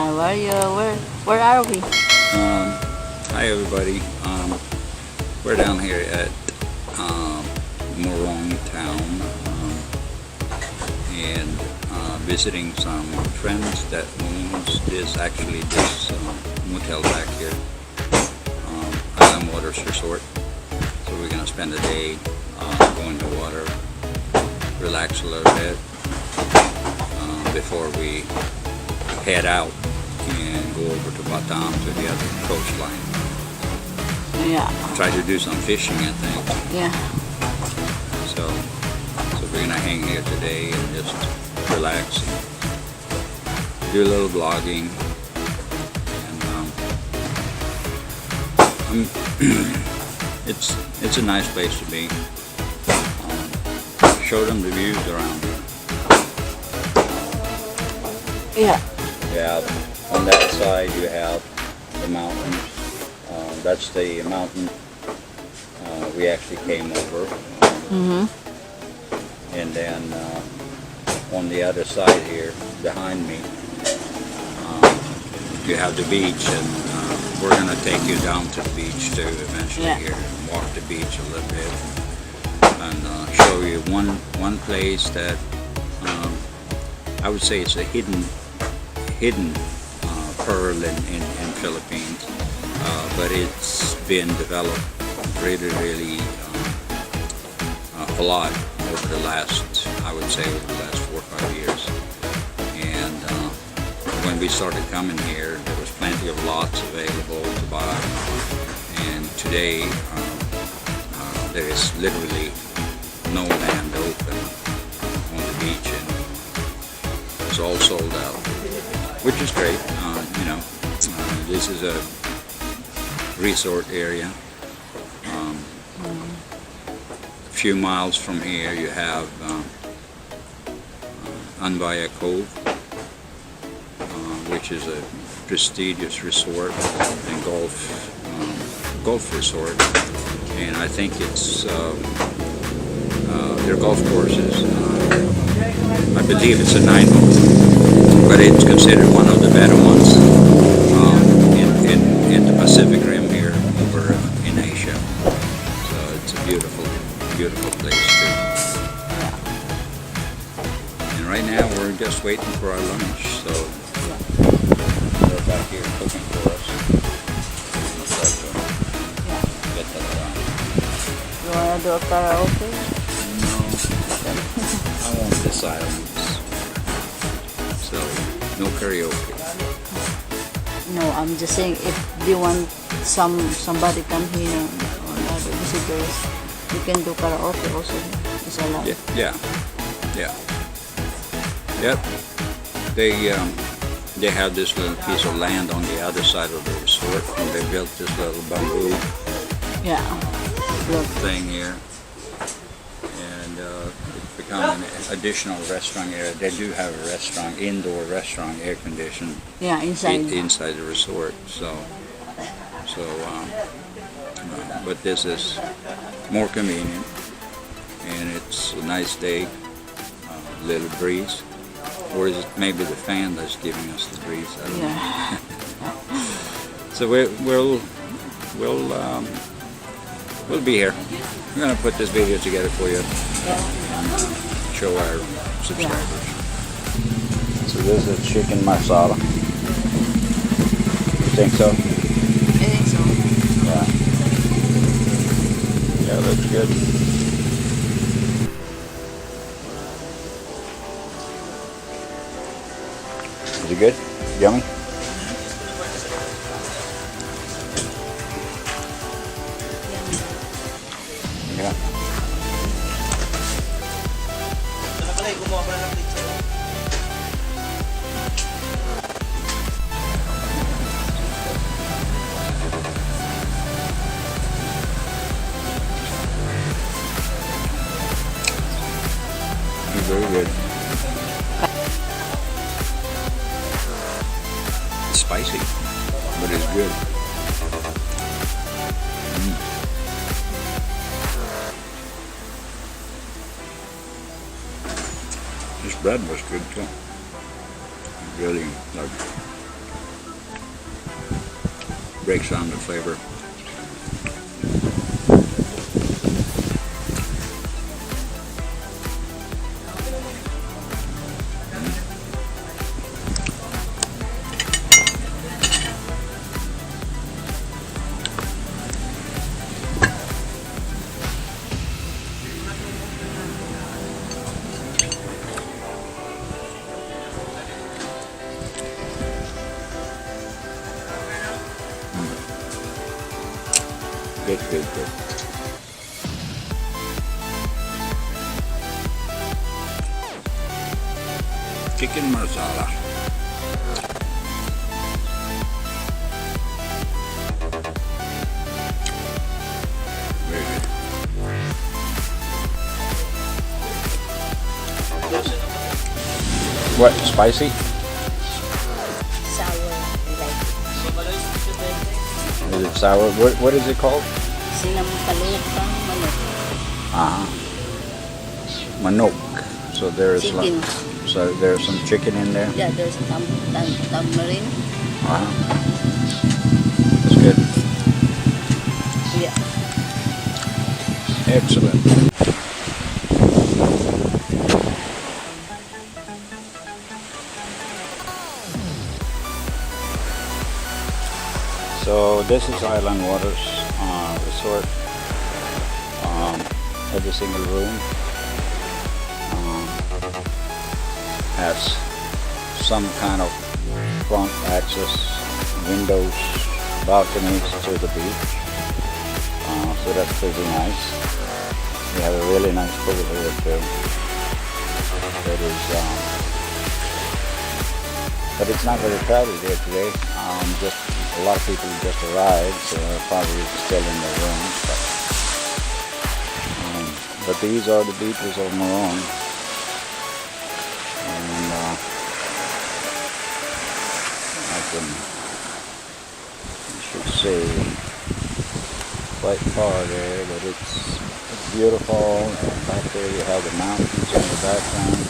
Yeah, where you? Where are we? Hi everybody. We're down here at Morong town and visiting some friends that owns this motel back here, Island Waters Resort. So we're gonna spend the day going to water, relax a little bit before we head out and go over to Bataan to the other coastline. Yeah. Try to do some fishing, I think. Yeah. So we're gonna hang here today and just relax and do a little vlogging. And it's a nice place to be. Show them the views around here. Yeah. Yeah, on that side you have the mountains. That's the mountain we actually came over. And then on the other side here, behind me, you have the beach, and we're going to take you down to the beach too eventually here, and walk the beach a little bit, and show you one place that I would say it's a hidden pearl in Philippines, but it's been developed really a lot over the last, I would say, over the last 4 or 5 years. And when we started coming here, there was plenty of lots available to buy, and today there is literally no land open on the beach, and it's all sold out, which is great. This is a resort area. A few miles from here you have Anbaya Cove, which is a prestigious resort and golf resort, and I think it's their golf courses. I believe it's a 9-hole, but it's considered one of the better ones in the Pacific Rim here over in Asia. So it's a beautiful place too. And right now we're just waiting for our lunch, so they're back here cooking for us. Get that done. You wanna do a karaoke? No, I want the silence. So no karaoke. No, I'm just saying if you want somebody come here or other visitors, you can do karaoke also. It's allowed. Yeah. Yep. They have this little piece of land on the other side of the resort, and they built this little bamboo thing here, and it's become an additional restaurant area. They do have a restaurant, indoor restaurant, air conditioned. Yeah, inside. Inside the resort. But this is more convenient, and it's a nice day, little breeze, or is it maybe the fan that's giving us the breeze? I don't know. So we'll be here. We're gonna put this video together for you and show our subscribers. So this is chicken masala. You think so? I think so. Yeah, looks good. Is it good? Yummy? Yeah. Very good. It's spicy, but it's good. This bread was good too. Really like breaks down the flavor. Good, good, good. Chicken masala. Very good. What, spicy? Sour, I like. Is it sour? What is it called? Sinampalukang manok. Manok. So there's Chicken. so there's some chicken in there. Yeah, there's tamarind. That's good. Yeah. Excellent. So this is Island Waters Resort. Every single room has some kind of front access, windows, balconies to the beach. So that's pretty nice. We have a really nice pool here too. That is, but it's not very crowded here today. Just a lot of people just arrived, so they're probably still in their rooms. But these are the beaches of Morong, and you should see quite far there, but it's beautiful. And back there you have the mountains in the background.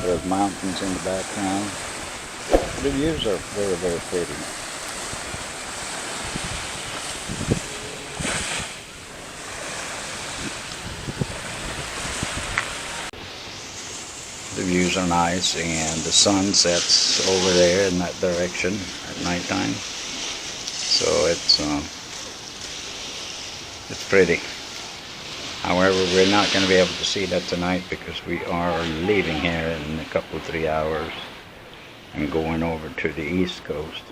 There's mountains in the background. The views are very, very pretty. The views are nice, and the sun sets over there in that direction at nighttime. So it's pretty. However, we're not going to be able to see that tonight because we are leaving here in a couple, 3 hours and going over to the East Coast.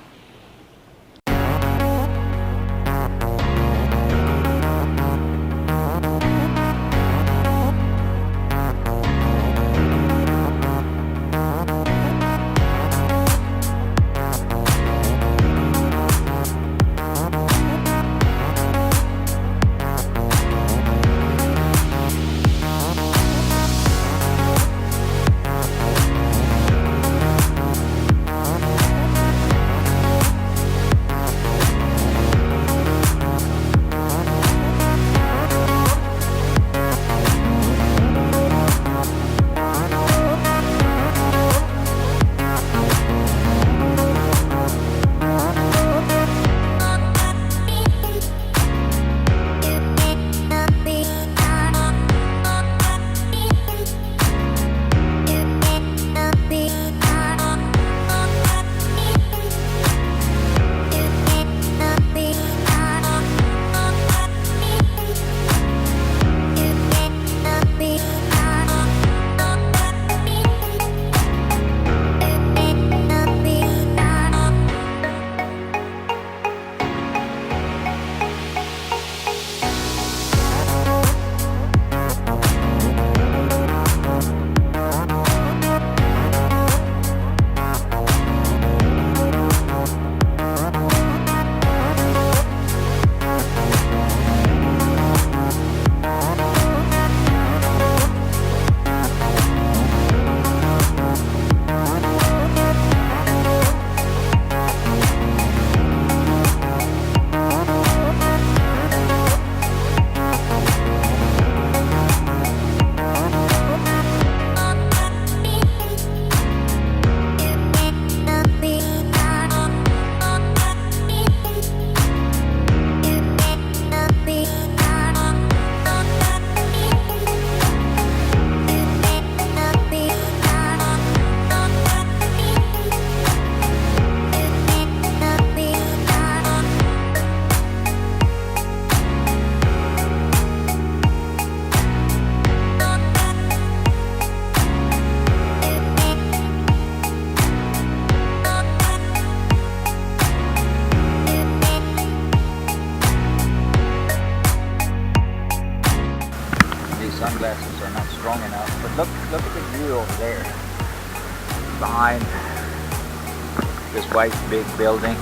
quite big building.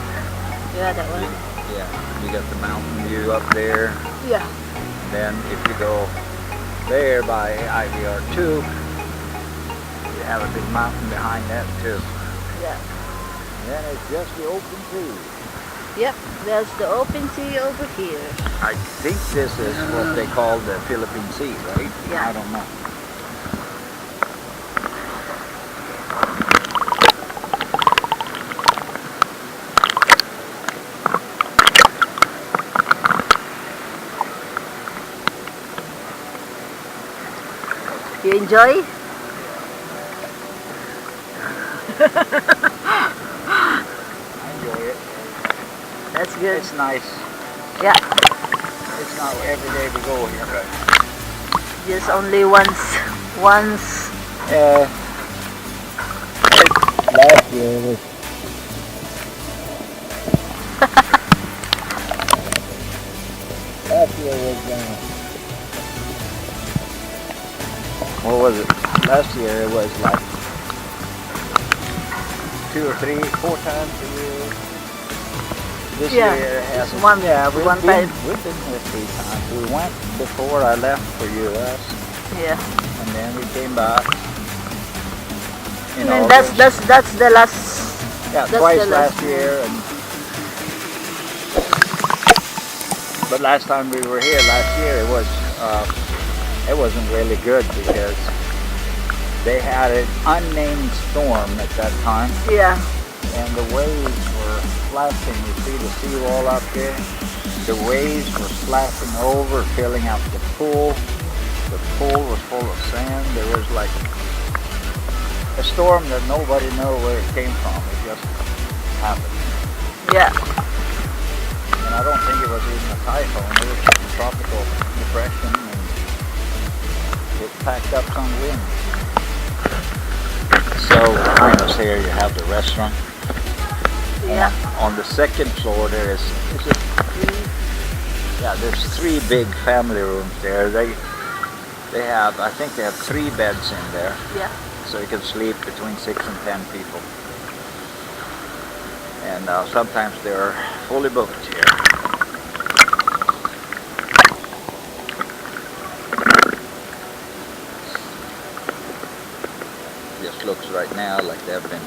Yeah, that one. Yeah, you got the mountain view up there. Yeah. Then if you go there by IVR2, you have a big mountain behind that too. Yeah. Then it's just the open sea. Yep, there's the open sea over here. I think this is what they call the Philippine Sea, right? Yeah. I don't know. You enjoy? I enjoy it. That's good. It's nice. Yeah, It's not every day we go here, but just only once. last year it was. Last year was. What was it? Last year it was like 2 or 3, 4 times a year. This Yeah, year it just hasn't. one- Yeah, one time. We've been here 3 times. We went before I left for US, Yeah. and then we came back. And that's the last. Yeah, that's twice the last last year. But last time we were here last year, it wasn't really good because they had an unnamed storm at that time, Yeah. and the waves were splashing. You see the seawall up there? The waves were splashing over, filling out the pool. The pool was full of sand. There was like a storm that nobody knew where it came from. It just happened. Yeah. And I don't think it was even a typhoon. It was just a tropical depression, and it packed up some wind. So behind us here you have the restaurant. Yeah. On the second floor there is it 3? Yeah, there's 3 big family rooms there. They have, I think they have 3 beds in there. Yeah. So you can sleep between 6 and 10 people. And sometimes they're fully booked here. Just looks right now like they've been.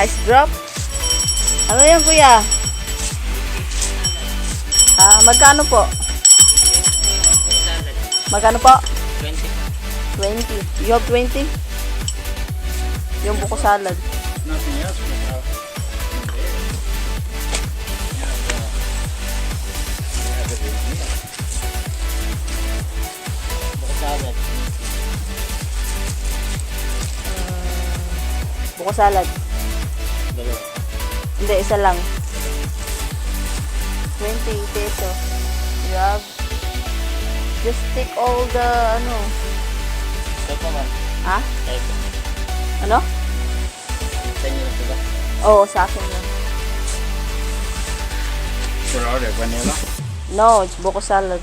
Ice drop? Ano yan, kuya? Magkano po? Magkano po? 20. 20. You have 20? Yung buko salad. Nothing else we have in there. We have it in here. Buko salad. Buko salad. Dalawa. Hindi, isa lang. 20 peso. You have... Just take all the, ano. Ito naman. Ha? Ito. Ano? Sa inyo na sila. Oo, sa akin yun. For order, vanilla? No, it's buko salad.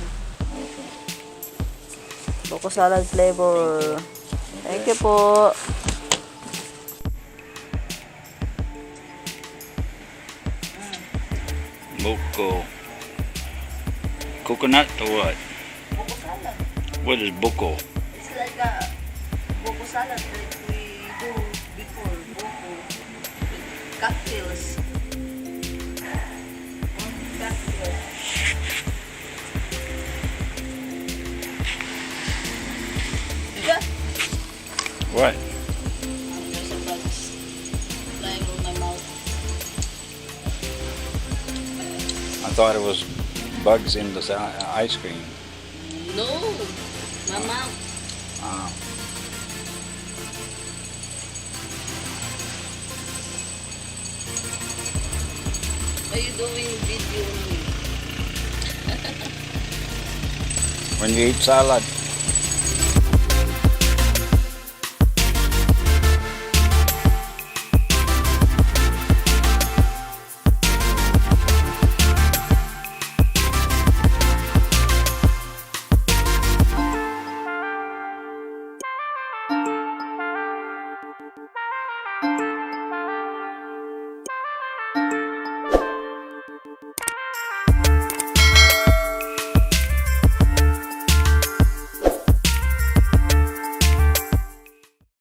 Buko salad flavor Thank you po. Buko. Coconut or what? Buko salad. What is buko? It's like a buko salad that we do before. Buko. With cocktails. Cocktails. Yeah. What? There's a bugs flying on my mouth. I thought it was bugs in the ice cream. No, my mouth. Ah. Are you doing video on me? When you eat salad,